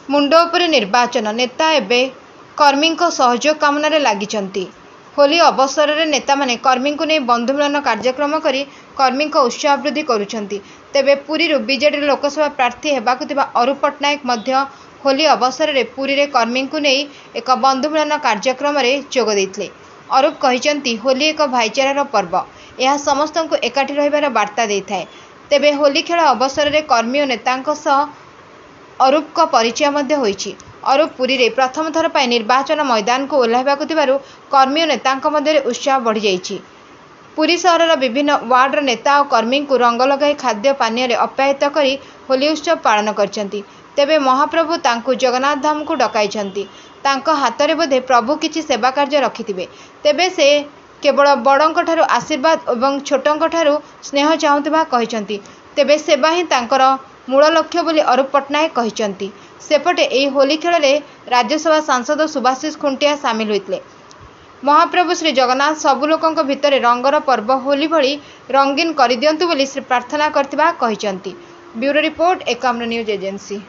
मुंड उपरे निर्वाचन नेता एबे कर्मी सहयोग कामना लगी। होली अवसर में नेता माने कर्मी को नहीं बंधुमिलन कार्यक्रम कर कर्मी उत्साह वृद्धि करुछंती। तेबे पुरी बीजेडी लोकसभा प्रार्थी हेबाकुथिबा अरूप पट्टनायक मध्य होली अवसर में पुरी रे कर्मी को नहीं एक बंधुमिलन कार्यक्रम में जोग देइथिले। अरूप कहिसंती होली एक भाईचारार पर्व, यह समस्त को एकाठी रहिबार वार्ता देइथाय। तेबे होली खेल अवसर में कर्मी और नेतांक सह अरूप का परिचय मध्य होइछि। अरूप पुरी रे प्रथम थर पर निर्वाचन मैदान को ओह्लाइबाकु थिबारु कर्मी और नेतांक मध्य उत्साह बढ़ी जाइछि। पुरी सहरर विभिन्न वार्डर नेता और कर्मी को रंग लगाई खाद्य पानीय अप्यायित करी होली उत्सव पालन करछंती। तेबे महाप्रभु तांकु जगन्नाथ धाम को डकाइछंती। तांको हाथ में बोधे प्रभु किछि सेवा कार्य रखिथिबे। तेबे से केवल बड़ों ठारू आशीर्वाद और छोटों ठारू स्नेह चाहुथिबा कहिसंती। तेबे सेवा ही तांकर मूल लक्ष्य बोली अरूप पट्टनायक कहिसंती। सेपटे एही होली खेल में राज्यसभा सांसद सुभाषिष खुंटिया सामिल होइतले। महाप्रभु श्री जगन्नाथ सबु लोकंक भितर रंगर पर्व होली भली रंगीन कर दियंतु बोली श्री प्रार्थना करथिबा कहिसंती। Bureau report Ekamra news agency.